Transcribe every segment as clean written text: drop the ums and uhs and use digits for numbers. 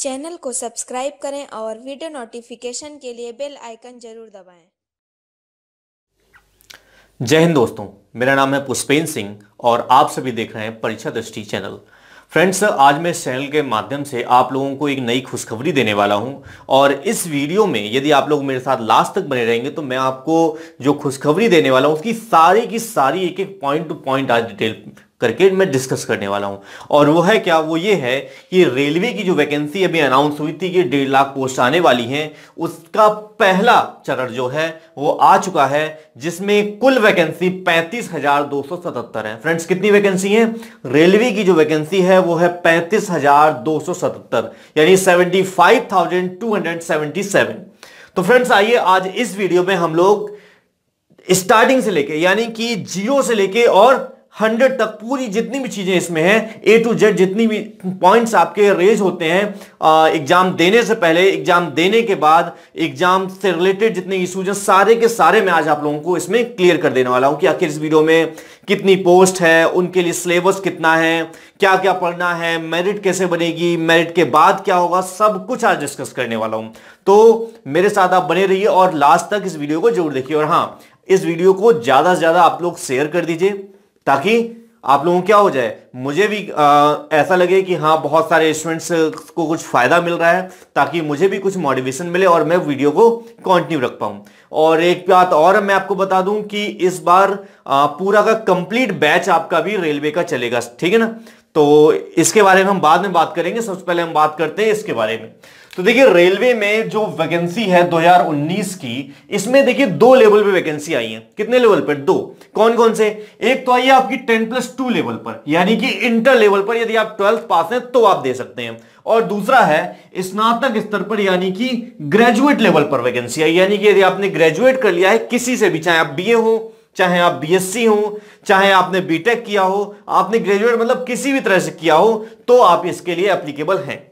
Channel को subscribe करें और वीडियो नोटिफिकेशन के लिए बेल आइकन जरूर दबाएं। जय हिंद दोस्तों, मेरा नाम है पुष्पेंद्र सिंह और आप सभी देख रहे हैं परीक्षा दृष्टि चैनल। फ्रेंड्स, आज मैं इस चैनल के माध्यम से आप लोगों को एक नई खुशखबरी देने वाला हूं और इस वीडियो में यदि आप लोग मेरे साथ लास्ट तक बने रहेंगे तो मैं आपको जो खुशखबरी देने वाला हूं उसकी सारी की सारी एक एक पॉइंट टू पॉइंट आज डिटेल करके मैं डिस्कस करने वाला हूं। और वो है क्या, वो ये है कि रेलवे की जो वैकेंसी अभी अनाउंस हुई थी कि 1.5 लाख पोस्ट आने वाली हैं, उसका पहला चरण जो है वो आ चुका है, जिसमें कुल वैकेंसी 35,277 है। फ्रेंड्स, कितनी वैकेंसी है? रेलवे की जो वैकेंसी है वो है 35,277, यानी 75,277। तो फ्रेंड्स, आइए आज इस वीडियो में हम लोग स्टार्टिंग से लेके यानी कि 0 से लेके और 100 तक पूरी जितनी भी चीजें इसमें हैं, A to Z जितनी भी पॉइंट्स आपके रेज होते हैं एग्जाम देने से पहले, एग्जाम देने के बाद, एग्जाम से रिलेटेड जितने इश्यूज हैं, सारे के सारे मैं आज आप लोगों को इसमें क्लियर कर देने वाला हूं कि आखिर इस वीडियो में कितनी पोस्ट है, उनके लिए सिलेबस कितना है, क्या क्या पढ़ना है, मेरिट कैसे बनेगी, मेरिट के बाद क्या होगा, सब कुछ आज डिस्कस करने वाला हूं। तो मेरे साथ आप बने रहिए और लास्ट तक इस वीडियो को जरूर देखिए। और हां, इस वीडियो को ज्यादा से ज्यादा आप लोग शेयर कर दीजिए ताकि आप लोगों को क्या हो जाए, मुझे भी ऐसा लगे कि हाँ बहुत सारे स्टूडेंट्स को कुछ फायदा मिल रहा है, ताकि मुझे भी कुछ मोटिवेशन मिले और मैं वीडियो को कंटिन्यू रख पाऊं। और एक बात और मैं आपको बता दूं कि इस बार पूरा का कंप्लीट बैच आपका भी रेलवे का चलेगा, ठीक है ना। तो इसके बारे में हम बाद में बात करेंगे, सबसे पहले हम बात करते हैं इसके बारे में। तो देखिए, रेलवे में जो वैकेंसी है 2019 की, इसमें देखिए 2 लेवल पे वैकेंसी आई है। कितने लेवल पर? 2। कौन कौन से? एक तो आई है आपकी 10+2 लेवल पर, यानी कि इंटर लेवल पर, यदि आप 12th पास हैं तो आप दे सकते हैं। और दूसरा है स्नातक स्तर पर, यानी कि ग्रेजुएट लेवल पर वैकेंसी आई, यानी कि यदि आपने ग्रेजुएट कर लिया है किसी से भी, चाहे आप बीए हो, चाहे आप बीएससी हो, चाहे आपने बीटेक किया हो, आपने ग्रेजुएट मतलब किसी भी तरह से किया हो, तो आप इसके लिए एप्लीकेबल हैं।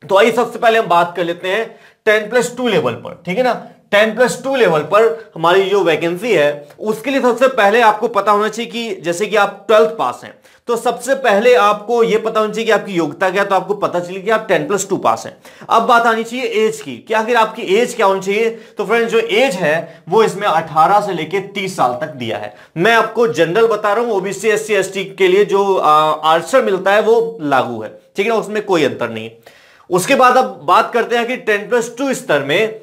तो आइए सबसे पहले हम बात कर लेते हैं 10+2 लेवल पर, ठीक है ना। 10+2 लेवल पर हमारी जो वैकेंसी है, उसके लिए सबसे पहले आपको पता होना चाहिए कि जैसे कि आप 12th पास हैं, तो सबसे पहले आपको यह पता होना चाहिए कि आपकी योग्यता क्या है, तो आपको पता चले कि आप 10+2 पास हैं। अब बात आनी चाहिए एज की, कि आखिर आपकी एज क्या होनी चाहिए। तो फ्रेंड्स, जो एज है वो इसमें 18 से लेके 30 साल तक दिया है। मैं आपको जनरल बता रहा हूं, ओबीसी एससी एसटी के लिए जो आंसर मिलता है वो लागू है, ठीक है ना, उसमें कोई अंतर नहीं। उसके बाद अब बात करते हैं कि 10+2 स्तर में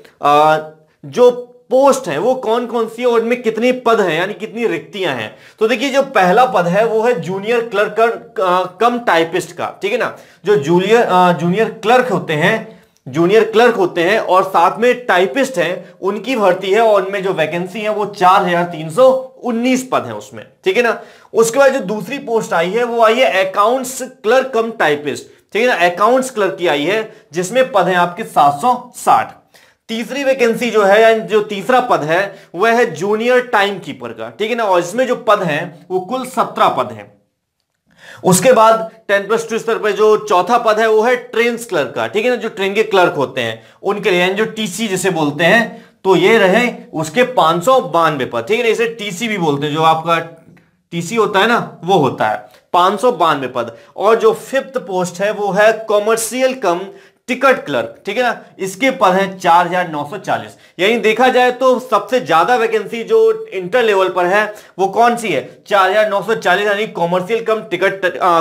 जो पोस्ट है वो कौन कौन सी है और इनमें कितने पद हैं, यानी कितनी रिक्तियां हैं। तो देखिए, जो पहला पद है वो है जूनियर क्लर्क कम टाइपिस्ट का, ठीक है ना। जो जूनियर क्लर्क होते हैं और साथ में टाइपिस्ट हैं, उनकी भर्ती है और उनमें जो वैकेंसी है वो 4,319 पद है उसमें, ठीक है ना। उसके बाद जो दूसरी पोस्ट आई है वो आई है अकाउंट्स क्लर्क कम टाइपिस्ट, ठीक है ना। अकाउंट्स क्लर्क की आई है जिसमें पद है आपके 760। तीसरी वैकेंसी जो है, जो तीसरा पद है वह है जूनियर टाइम कीपर का, ठीक है ना, और इसमें जो पद है वो कुल 17 पद हैं। उसके बाद 10+2 स्तर पर जो चौथा पद है वो है ट्रेन क्लर्क का, ठीक है ना, जो ट्रेन के क्लर्क होते हैं उनके लिए, जो टीसी जिसे बोलते हैं, तो ये रहे उसके 592 पद, ठीक है ना। इसे टीसी भी बोलते हैं, जो आपका टीसी होता है ना वो होता है 592 पद। और जो 5th पोस्ट है वो है कॉमर्शियल कम टिकट क्लर्क, ठीक है ना, इसके पद हैं 4,940। यानी देखा जाए तो सबसे ज्यादा वैकेंसी जो इंटर लेवल पर है वो कौन सी है? 4,940, यानी कॉमर्शियल कम टिकट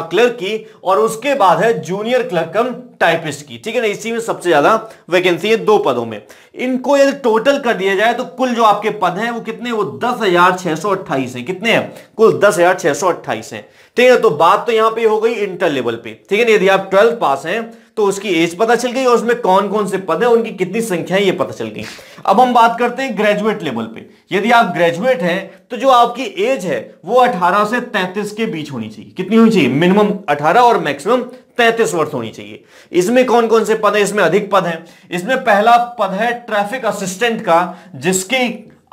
क्लर्क की, और उसके बाद है जूनियर क्लर्क कम टाइपिस्ट की, ठीक है ना। इसी में सबसे ज्यादा वैकेंसी है 2 पदों में। इनको यदि टोटल कर दिया जाए तो कुल जो आपके पद हैं वो कितने? वो 10,628 हैं। कितने हैं? कुल 10,628 हैं, ठीक है। तो बात तो यहां पे हो गई इंटर लेवल पे, ठीक है ना। यदि आप 12th पास हैं तो उसकी एज पता चल गई और उसमें कौन कौन से पद हैं, उनकी कितनी संख्या है ये पता चल गई। अब हम बात करते हैं ग्रेजुएट लेवल पे। यदि आप ग्रेजुएट हैं तो जो आपकी एज है वो 18 से 33 के बीच होनी चाहिए। कितनी होनी चाहिए? मिनिमम 18 और मैक्सिमम 33 वर्ष होनी चाहिए। इसमें कौन कौन से पद हैं? इसमें अधिक पद हैं। इसमें पहला पद है ट्रैफिक असिस्टेंट का, जिसके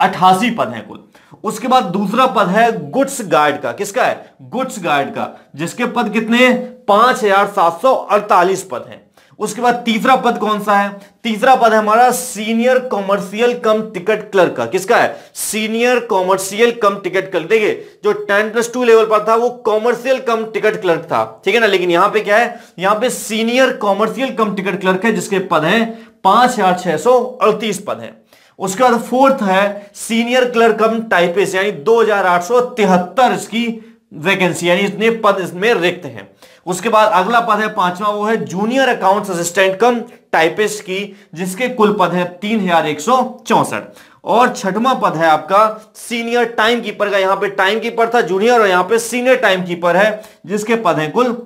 88 पद हैं कुल। उसके बाद दूसरा पद है गुड्स गार्ड का। किसका है? गुड्स गार्ड का, जिसके पद कितने हैं? 5,748 पद हैं। उसके बाद तीसरा पद कौन सा है? तीसरा पद है हमारा सीनियर कॉमर्शियल कम टिकट क्लर्क का। किसका है? सीनियर कॉमर्शियल कम टिकट क्लर्क। देखिए जो 10+2 लेवल पर था वो कॉमर्शियल कम टिकट क्लर्क था, ठीक है ना, लेकिन यहां पे क्या है, यहां पे सीनियर कॉमर्शियल कम टिकट क्लर्क है जिसके पद हैं 5638 पद हैं। उसके बाद फोर्थ है सीनियर क्लर्क कम टाइपिस्ट, यानी 2873 इसकी वैकेंसी, यानी इतने पद इसमें रिक्त हैं। उसके बाद अगला पद है पांचवा, वो है जूनियर अकाउंट्स असिस्टेंट कम टाइपिस्ट की, जिसके कुल पद है 3164। और छठवां पद है आपका सीनियर टाइम कीपर का। यहां पे टाइम कीपर था जूनियर और यहां पे सीनियर टाइम कीपर है जिसके पद हैं कुल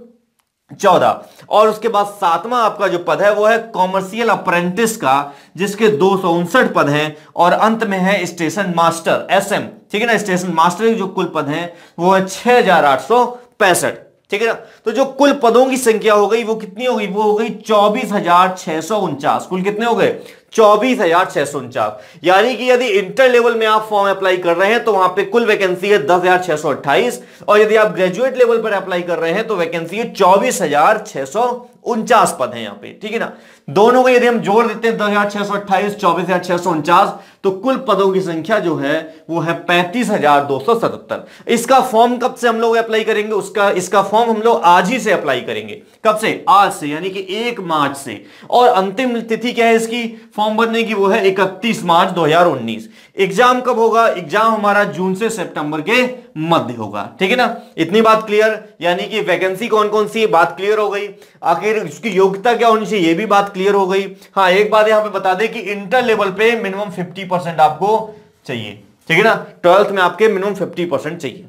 14। और उसके बाद सातवां आपका जो पद है वो है कॉमर्शियल अप्रेंटिस का, जिसके 259 पद हैं। और अंत में है स्टेशन मास्टर SM, ठीक है ना, स्टेशन मास्टर के जो कुल पद हैं वो है 6865, ठीक है ना। तो जो कुल पदों की संख्या हो गई वो कितनी हो गई? वो हो गई 24,649। कुल कितने हो गए? 24,649। यानी कि यदि इंटर लेवल में आप फॉर्म अप्लाई कर रहे हैं तो वहां पे कुल वैकेंसी है 10,628, और यदि आप ग्रेजुएट लेवल पर अप्लाई कर रहे हैं तो वैकेंसी है 24,649 पद है यहां पे, ठीक है ना। दोनों को यदि हम जोड़ देते हैं 10,628 24,649 तो कुल पदों की संख्या जो है वो है 35,277। इसका फॉर्म कब से हम लोग अप्लाई करेंगे? इसका फॉर्म हम लोग आज ही से अप्लाई करेंगे। कब से? आज से, यानी कि 1 मार्च से। और अंतिम तिथि क्या है इसकी फॉर्म भरने की? वो है 31 मार्च 2019। एग्जाम कब होगा? एग्जाम हमारा जून से सितंबर के मध्य होगा, ठीक है ना। इतनी बात क्लियर, यानी कि वैकेंसी कौन कौन सी है बात क्लियर हो गई। आखिर उसकी योग्यता क्या होनी चाहिए ये भी बात क्लियर हो गई। हाँ, एक बात यहां पे बता दें कि इंटर लेवल पे मिनिमम 50% आपको चाहिए, ठीक है ना। 12th में आपके मिनिमम 50% चाहिए।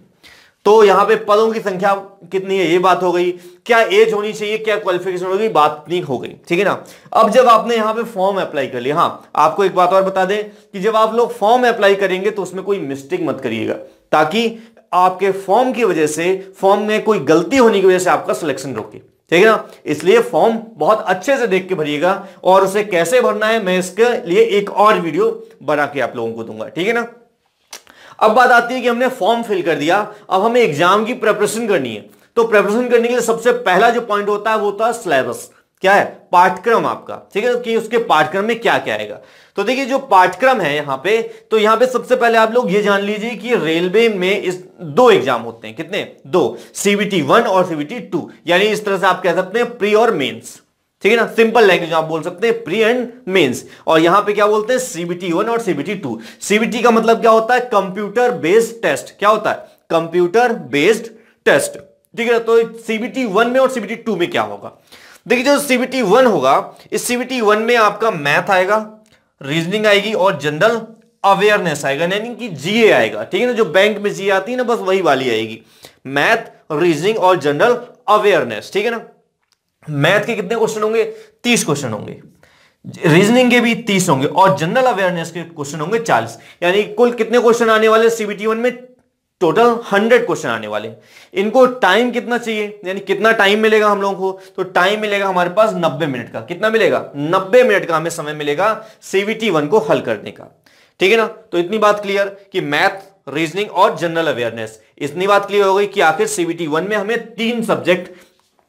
तो यहां पे पदों की संख्या कितनी है ये बात हो गई। क्या एज होनी चाहिए, क्या क्वालिफिकेशन होगी, बात नहीं हो गई, ठीक है ना। अब जब आपने यहां पे फॉर्म अप्लाई कर लिया, हाँ आपको एक बात और बता दें कि जब आप लोग फॉर्म अप्लाई करेंगे तो उसमें कोई मिस्टेक मत करिएगा, ताकि आपके फॉर्म की वजह से, फॉर्म में कोई गलती होने की वजह से आपका सिलेक्शन रोके, ठीक है ना। इसलिए फॉर्म बहुत अच्छे से देख के भरिएगा, और उसे कैसे भरना है मैं इसके लिए एक और वीडियो बना के आप लोगों को दूंगा, ठीक है ना। अब बात आती है कि हमने फॉर्म फिल कर दिया, अब हमें एग्जाम की प्रिपरेशन करनी है। तो प्रिपरेशन करने के लिए सबसे पहला जो पॉइंट होता है वो होता है सिलेबस। क्या है? पाठ्यक्रम आपका, ठीक है, कि उसके पाठ्यक्रम में क्या क्या आएगा। तो देखिए जो पाठ्यक्रम है यहां पे, तो यहां पे सबसे पहले आप लोग ये जान लीजिए कि रेलवे में इस 2 एग्जाम होते हैं। कितने? 2, CBT 1 और CBT 2, यानी इस तरह से आप कह सकते हैं प्री और मेंस, ठीक है ना। सिंपल लैंग्वेज आप बोल सकते हैं प्री एंड मेंस। और यहां पे क्या बोलते हैं? CBT 1 और CBT 2। CBT का मतलब क्या होता है? Computer based test. क्या होता है? कंप्यूटर बेस्ड टेस्ट, ठीक है। तो CBT 1 में और CBT 2 में क्या होगा? देखिए जो CBT 1 होगा, इस CBT 1 में आपका मैथ आएगा, रीजनिंग आएगी और जनरल अवेयरनेस आएगा, यानी कि GA आएगा, ठीक है ना। जो बैंक में GA आती है ना, बस वही वाली आएगी, मैथ, रीजनिंग और जनरल अवेयरनेस, ठीक है ना। मैथ के कितने क्वेश्चन होंगे? 30 क्वेश्चन होंगे, रीजनिंग के भी 30 होंगे और जनरल अवेयरनेस के क्वेश्चन होंगे 40। यानी कुल कितने क्वेश्चन आने वाले CBT 1 में? टोटल 100 क्वेश्चन आने वाले। इनको टाइम कितना चाहिए, यानी कितना टाइम मिलेगा हम लोगों को? तो टाइम मिलेगा हमारे पास 90 मिनट का। कितना मिलेगा? 90 मिनट का हमें समय मिलेगा CBT 1 को हल करने का, ठीक है ना। तो इतनी बात क्लियर कि मैथ, रीजनिंग और जनरल अवेयरनेस, इतनी बात क्लियर हो गई कि आखिर CBT 1 में हमें 3 सब्जेक्ट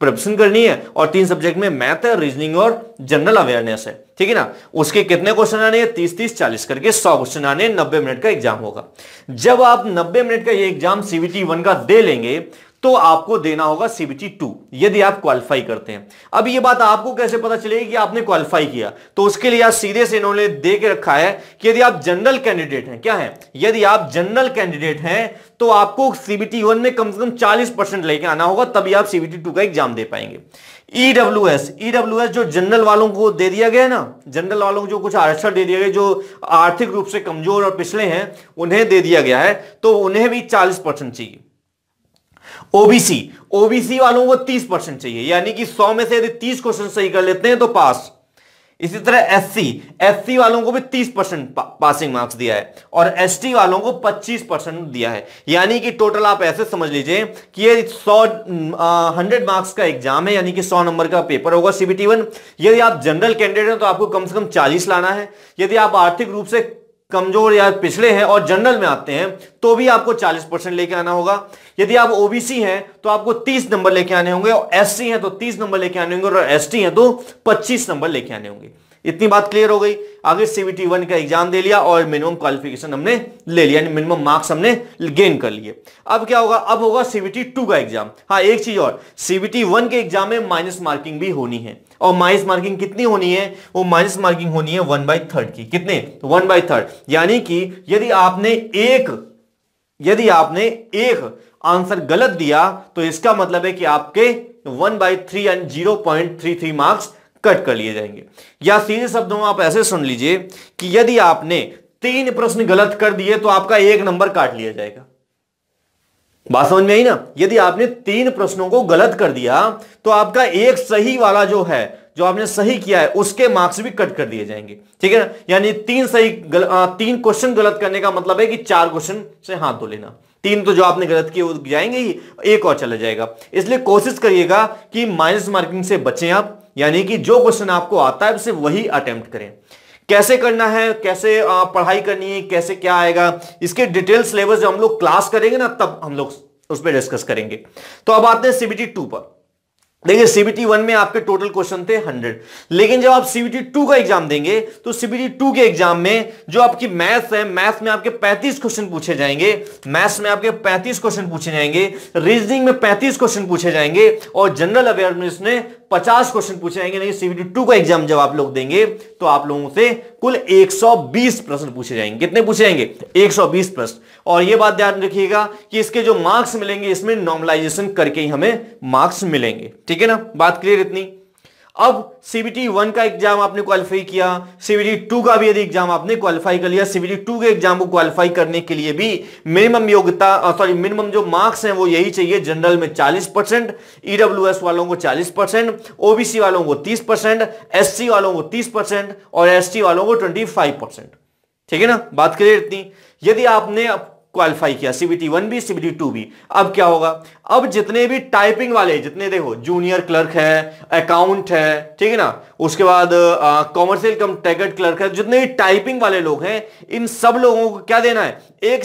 प्रिपरेशन करनी है, और 3 सब्जेक्ट में मैथ है, रीजनिंग और जनरल अवेयरनेस है, ठीक है ना। उसके कितने क्वेश्चन आने हैं? 30-30 40 करके 100 क्वेश्चन आने, 90 मिनट का एग्जाम होगा। जब आप 90 मिनट का ये एग्जाम CBT 1 का दे लेंगे तो आपको देना होगा CBT 2, यदि आप क्वालिफाई करते हैं। अब ये बात आपको कैसे पता चलेगी कि आपने क्वालिफाई किया? तो उसके लिए सीधे से इन्होंने दे के रखा है कि यदि आप जनरल कैंडिडेट हैं, क्या है, यदि आप जनरल कैंडिडेट हैं तो आपको CBT 1 में कम से कम 40% लेके आना होगा, तभी आप CBT 2 का एग्जाम दे पाएंगे। EWS जो जनरल वालों को दे दिया गया है ना, जनरल वालों को जो कुछ आरक्षण दे दिया गया, जो आर्थिक रूप से कमजोर और पिछड़े हैं उन्हें दे दिया गया है, तो उन्हें भी 40% चाहिए। ओबीसी वालों को 30% चाहिए, यानी कि 100 में से यदि 30 क्वेश्चन सही कर लेते हैं तो पास। इसी तरह एससी वालों को भी 30% पासिंग मार्क्स दिया है, और एसटी वालों को 25% दिया है। यानी कि टोटल आप ऐसे समझ लीजिए कि ये 100 मार्क्स का एग्जाम है, यानी कि 100 नंबर का पेपर होगा CBT 1। यदि आप जनरल कैंडिडेट हैं तो आपको कम से कम 40 लाना है। यदि आप आर्थिक रूप से कमजोर या पिछड़े हैं और जनरल में आते हैं तो भी आपको 40% लेके आना होगा। यदि आप ओबीसी हैं तो आपको 30 नंबर लेके आने होंगे, और एससी हैं तो 30 नंबर लेके आने होंगे, और एसटी हैं तो 25 नंबर लेके आने होंगे। इतनी बात क्लियर हो गई। आगे CBT 1 का एग्जाम दे लिया और मिनिमम क्वालिफिकेशन हमने ले लिया, यानी मिनिमम मार्क्स हमने गेन कर लिए। अब क्या होगा, अब होगा CBT 2 का एग्जाम। हाँ, एक चीज और, CBT 1 के एग्जाम में माइनस मार्किंग भी होनी है, और माइनस मार्किंग कितनी होनी है, वो माइनस मार्किंग होनी है 1/3 की। कितने, 1/3, यानी कि यदि आपने एक आंसर गलत दिया तो इसका मतलब है कि आपके 1/3 यानी 0.33 मार्क्स कट कर लिए जाएंगे। या सीधे शब्दों में आप ऐसे सुन लीजिए कि यदि आपने 3 प्रश्न गलत कर दिए तो आपका 1 नंबर काट लिया जाएगा। बात समझ में आई ना? यदि आपने 3 प्रश्नों को गलत कर दिया तो आपका एक सही वाला जो है, जो आपने सही किया है, उसके मार्क्स भी कट कर दिए जाएंगे। ठीक है ना? यानी 3 क्वेश्चन गलत करने का मतलब है कि 4 क्वेश्चन से हाथ धो लेना। 3 तो जो आपने गलत किए वो जाएंगे ही, एक और चला जाएगा। इसलिए कोशिश करिएगा कि माइनस मार्किंग से बचें आप, यानी कि जो क्वेश्चन आपको आता है सिर्फ वही अटेम्प्ट करें। कैसे करना है, कैसे पढ़ाई करनी है, कैसे क्या आएगा, इसके डिटेल सिलेबस जब हम लोग क्लास करेंगे ना तब हम लोग उस पर डिस्कस करेंगे। तो अब आते हैं CBT 2 पर। देखिए CBT 1 में आपके टोटल क्वेश्चन थे 100, लेकिन जब आप CBT 2 का एग्जाम देंगे तो CBT 2 के एग्जाम में जो आपकी मैथ्स है, मैथ्स में आपके 35 क्वेश्चन पूछे जाएंगे, मैथ्स में आपके 35 क्वेश्चन पूछे जाएंगे, रीजनिंग में 35 क्वेश्चन पूछे जाएंगे, और जनरल अवेयरनेस में 50 क्वेश्चन पूछे जाएंगे। नहीं, CBT 2 का एग्जाम जब आप लोग देंगे तो आप लोगों से कुल 120 प्रश्न पूछे जाएंगे। कितने पूछे जाएंगे? 120 प्रश्न। और यह बात ध्यान रखिएगा कि इसके जो मार्क्स मिलेंगे इसमें नॉर्मलाइजेशन करके ही हमें मार्क्स मिलेंगे। ठीक है ना? बात क्लियर इतनी। अब CBT 1 का एग्जाम आपने क्वालिफाई किया, CBT 2 का भी यदि एग्जाम आपने क्वालिफाई कर लिया, CBT 2 के एग्जाम को क्वालिफाई करने के लिए भी मिनिमम जो मार्क्स हैं वो यही चाहिए। जनरल में 40%, EWS वालों को 40%, OBC वालों को 30%, SC वालों को 30% और ST वालों को 25%। ठीक है ना? बात क्लियर इतनी। यदि आपने क्वालिफाई किया CBT 1 भी, CBT 2 भी, अब क्या होगा, अब जितने भी टाइपिंग वाले, जितने देखो जूनियर क्लर्क है, अकाउंट है, ठीक है ना, उसके बाद कॉमर्शियल कम टैगेड क्लर्क है, जितने भी टाइपिंग वाले लोग हैं, इन सब लोगों को क्या देना है, एक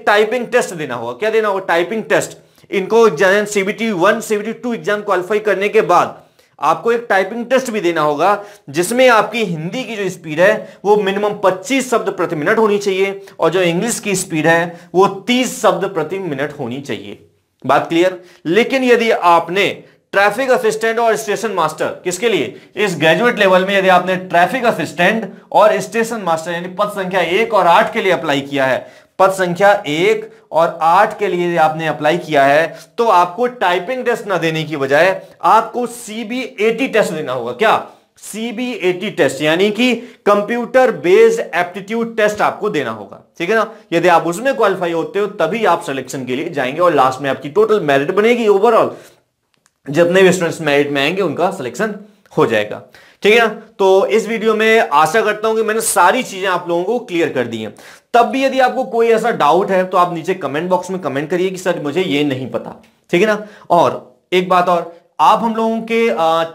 टाइपिंग टेस्ट देना होगा। क्या देना होगा? Typing test. इनको CBT 1, CBT 2 एग्जाम क्वालिफाई करने के बाद आपको एक टाइपिंग टेस्ट भी देना होगा, जिसमें आपकी हिंदी की जो स्पीड है वो मिनिमम 25 शब्द प्रति मिनट होनी चाहिए, और जो इंग्लिश की स्पीड है वो 30 शब्द प्रति मिनट होनी चाहिए। बात क्लियर? लेकिन यदि आपने ट्रैफिक असिस्टेंट और स्टेशन मास्टर, किसके लिए? इस ग्रेजुएट लेवल में यदि आपने ट्रैफिक असिस्टेंट और स्टेशन मास्टर यानी पद संख्या 1 और 8 के लिए अप्लाई किया है, पद संख्या 1 और 8 के लिए आपने अप्लाई किया है, तो आपको टाइपिंग टेस्ट ना देने की बजाय आपको CBAT टेस्ट देना होगा। क्या? CBAT टेस्ट, यानी कि कंप्यूटर बेस्ड एप्टीट्यूड टेस्ट आपको देना होगा। ठीक है ना? यदि आप उसमें क्वालिफाई होते हो तभी आप सिलेक्शन के लिए जाएंगे, और लास्ट में आपकी टोटल मेरिट बनेगी। ओवरऑल जितने भी स्टूडेंट्स मेरिट में आएंगे उनका सिलेक्शन हो जाएगा। ठीक है ना? तो इस वीडियो में आशा करता हूं कि मैंने सारी चीजें आप लोगों को क्लियर कर दी हैं। तब भी यदि आपको कोई ऐसा डाउट है तो आप नीचे कमेंट बॉक्स में कमेंट करिए कि सर मुझे ये नहीं पता। ठीक है ना? और एक बात और, आप हम लोगों के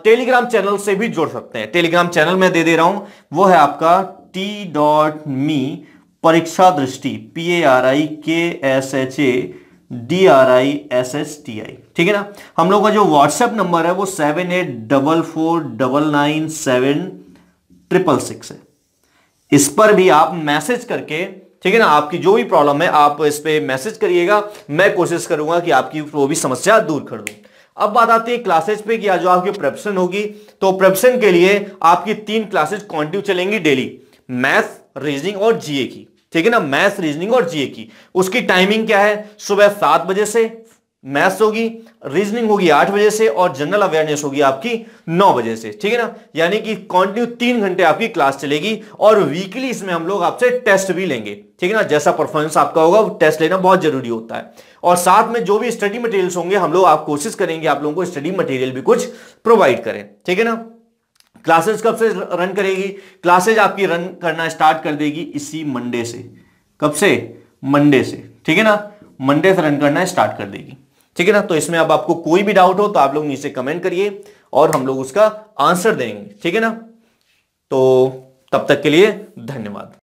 टेलीग्राम चैनल से भी जुड़ सकते हैं। टेलीग्राम चैनल मैं दे रहा हूं, वो है आपका t.me परीक्षा दृष्टि, PARIKSHADRISSTI। ठीक है ना? हम लोग का जो व्हाट्सएप नंबर है वो 7844997666 है। इस पर भी आप मैसेज करके, ठीक है ना, आपकी जो भी प्रॉब्लम है आप इस पे मैसेज करिएगा, मैं कोशिश करूंगा कि आपकी वो भी समस्या दूर कर दूं। अब बात आती है क्लासेज पे, कि जो आपकी प्रेपरेशन होगी, तो प्रेपरेशन के लिए आपकी 3 क्लासेज कंटिन्यू चलेंगी डेली, मैथ, रीजनिंग और जीए की। ठीक है ना? मैथ, रीजनिंग और जीए की। उसकी टाइमिंग क्या है? सुबह 7 बजे से मैथ्स होगी, रीजनिंग होगी 8 बजे से, और जनरल अवेयरनेस होगी आपकी 9 बजे से। ठीक है ना? यानी कि कंटिन्यू 3 घंटे आपकी क्लास चलेगी, और वीकली इसमें हम लोग आपसे टेस्ट भी लेंगे। ठीक है ना? जैसा परफॉर्मेंस आपका होगा वो टेस्ट लेना बहुत जरूरी होता है। और साथ में जो भी स्टडी मटेरियल्स होंगे हम लोग आप कोशिश करेंगे आप लोगों को स्टडी मटेरियल भी कुछ प्रोवाइड करें। ठीक है ना? क्लासेज कब से रन करेगी? क्लासेज आपकी रन करना स्टार्ट कर देगी इसी मंडे से। कब से? मंडे से। ठीक है ना? मंडे से रन करना स्टार्ट कर देगी। ठीक है ना? तो इसमें अब आपको कोई भी डाउट हो तो आप लोग नीचे कमेंट करिए और हम लोग उसका आंसर देंगे। ठीक है ना? तो तब तक के लिए धन्यवाद।